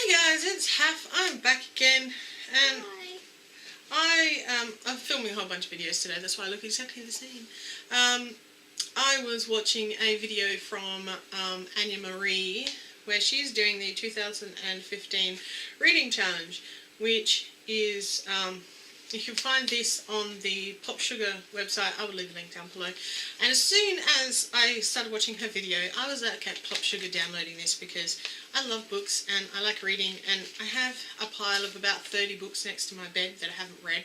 Hi guys, it's Haf. I'm back again, and I'm filming a whole bunch of videos today. That's why I look exactly the same. I was watching a video from Anya Marie, where she's doing the 2015 reading challenge, which is you can find this on the Pop Sugar website. I will leave a link down below. And as soon as I started watching her video, I was at Pop Sugar downloading this because I love books and I like reading, and I have a pile of about 30 books next to my bed that I haven't read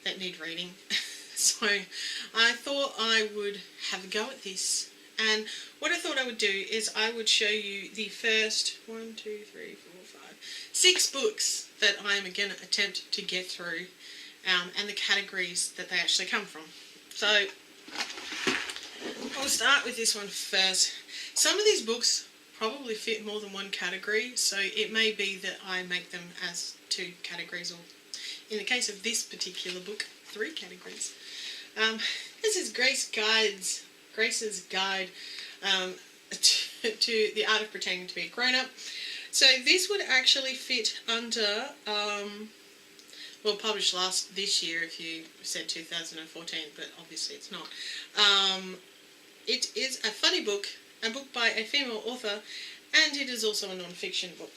that need reading. So I thought I would have a go at this. And what I thought I would do is I would show you the first 6 books that I'm going to attempt to get through, and the categories that they actually come from. So I'll start with this one first. Some of these books probably fit more than one category, so it may be that I make them as 2 categories, or in the case of this particular book, 3 categories. This is Grace's guide to the art of pretending to be a grown-up. So this would actually fit under, well, published this year if you said 2014, but obviously it's not. It is a funny book, a book by a female author, and it is also a non-fiction book.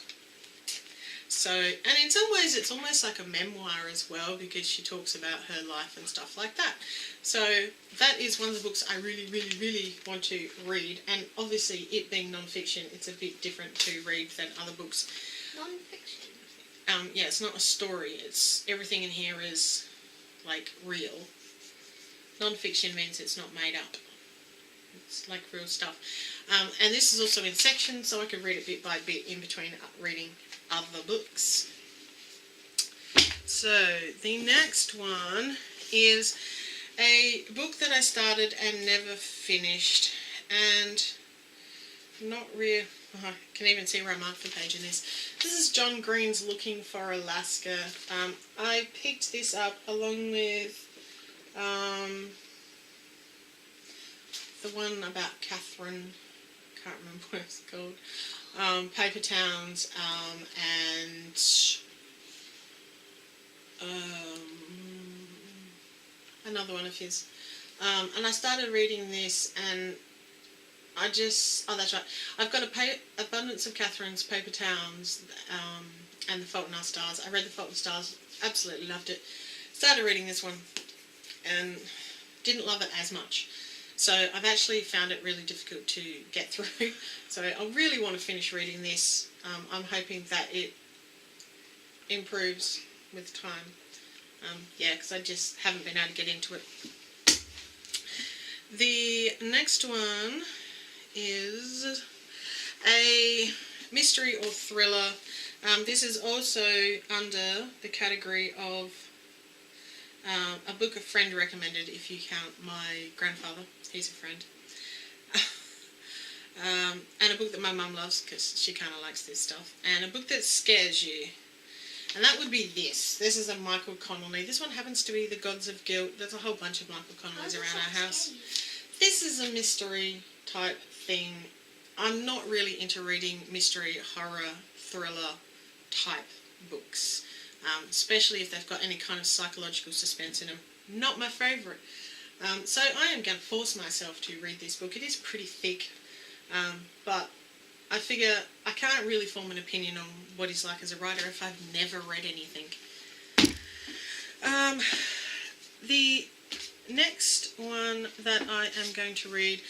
So, and in some ways it's almost like a memoir as well, because she talks about her life and stuff like that. So that is one of the books I really want to read, and obviously it being non-fiction, it's a bit different to read than other books. Non-fiction? Yeah, it's not a story, it's everything in here is like real. Non-fiction means it's not made up. It's like real stuff. And this is also in sections, so I could read it bit by bit in between reading other books. So the next one is a book that I started and never finished, and not real. I can even see where I marked the page in this. This is John Green's Looking for Alaska. I picked this up along with the one about Catherine, can't remember what it's called, Paper Towns, and another one of his. And I started reading this, and I just, oh that's right, I've got Abundance of Catherine's Paper Towns, and The Fault in Our Stars. I read The Fault in Our Stars, absolutely loved it. Started reading this one, and didn't love it as much. So I've actually found it really difficult to get through. So I really want to finish reading this. I'm hoping that it improves with time. Yeah, because I just haven't been able to get into it. The next one is a mystery or thriller. This is also under the category of a book a friend recommended, if you count my grandfather. He's a friend. And a book that my mum loves because she kind of likes this stuff. And a book that scares you. And that would be this. This is a Michael Connelly. This one happens to be The Gods of Guilt. There's a whole bunch of Michael Connellys around our house. This is a mystery type thing. I'm not really into reading mystery, horror, thriller type books. Especially if they've got any kind of psychological suspense in them. Not my favourite. So I am going to force myself to read this book. It is pretty thick, but I figure I can't really form an opinion on what he's like as a writer if I've never read anything. The next one that I am going to read,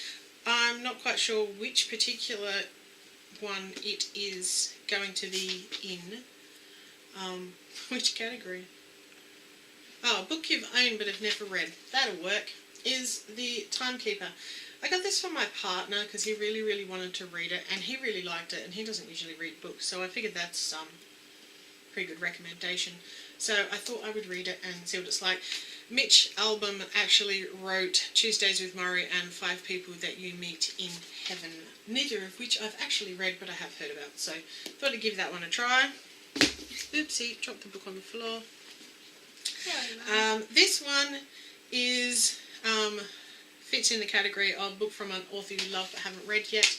I'm not quite sure which particular one it is going to be in. Which category? Oh, a book you've owned but have never read. That'll work. Is The Timekeeper. I got this from my partner because he really wanted to read it, and he really liked it, and he doesn't usually read books, so I figured that's pretty good recommendation. So I thought I would read it and see what it's like. Mitch Albom actually wrote Tuesdays with Murray and 5 People That You Meet in Heaven, neither of which I've actually read but I have heard about, so thought I'd give that one a try. Oopsie, dropped the book on the floor. This one is fits in the category of book from an author you love but haven't read yet.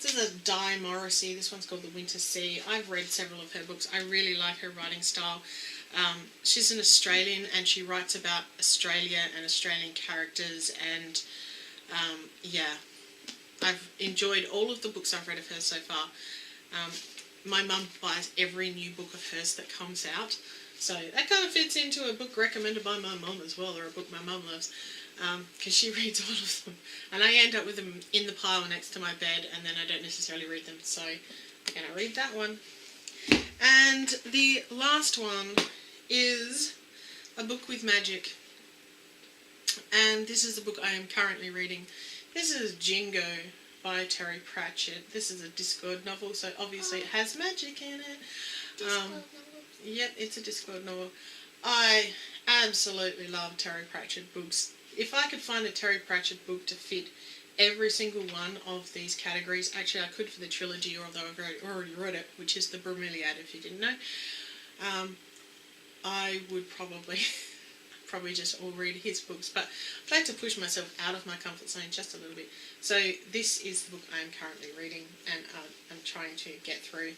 This is a Di Morrissey. This one's called The Winter Sea. I've read several of her books. I really like her writing style. She's an Australian and she writes about Australia and Australian characters, and yeah, I've enjoyed all of the books I've read of hers so far. My mum buys every new book of hers that comes out, so that kind of fits into a book recommended by my mum as well, or a book my mum loves, because she reads all of them, and I end up with them in the pile next to my bed, and then I don't necessarily read them, so I'm going to read that one. And the last one is a book with magic, and this is the book I am currently reading. This is Jingo by Terry Pratchett. This is a Discworld novel, so obviously it has magic in it. Discworld novel. Yep, it's a Discworld novel. I absolutely love Terry Pratchett books. If I could find a Terry Pratchett book to fit every single one of these categories, actually I could for the trilogy, although I've already read it, which is the Bromeliad, if you didn't know, I would probably just all read his books, but I'd like to push myself out of my comfort zone just a little bit. So this is the book I am currently reading, and I'm trying to get through.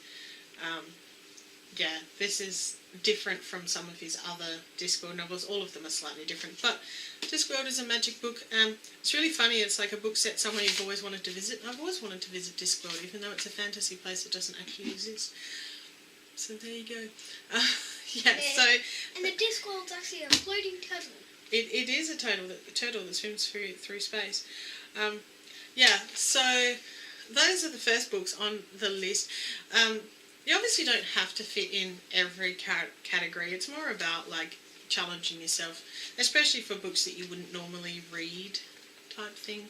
Yeah, this is different from some of his other Discworld novels. All of them are slightly different, but Discworld is a magic book. It's really funny. It's like a book set somewhere you've always wanted to visit. I've always wanted to visit Discworld, even though it's a fantasy place that doesn't actually exist. So there you go. Yeah, so... And the Discworld's actually a floating turtle. It is a turtle that swims through space. Yeah, so those are the first books on the list. You obviously don't have to fit in every category. It's more about like challenging yourself, especially for books that you wouldn't normally read type thing.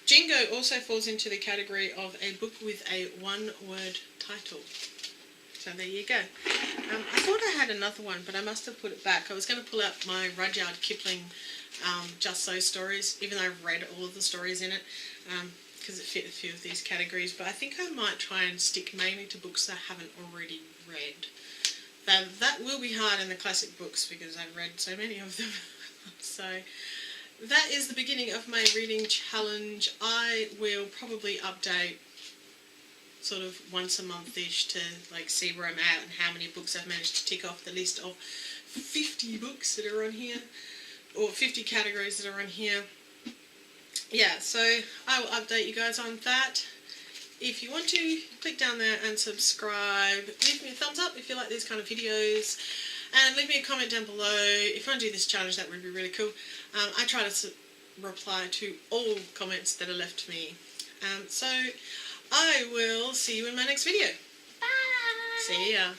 Jingo also falls into the category of a book with a one-word title. So there you go. I thought I had another one, but I must have put it back. I was going to pull out my Rudyard Kipling Just So stories, even though I've read all of the stories in it, because it fit a few of these categories. But I think I might try and stick mainly to books I haven't already read. That will be hard in the classic books because I've read so many of them. So that is the beginning of my reading challenge. I will probably update sort of once a month-ish to like see where I'm at and how many books I've managed to tick off the list of 50 books that are on here, or 50 categories that are on here. Yeah, so I will update you guys on that. If you want to, click down there and subscribe. Leave me a thumbs up if you like these kind of videos, and leave me a comment down below if you want to do this challenge. That would be really cool. I try to reply to all comments that are left to me. So I will see you in my next video. Bye! See ya.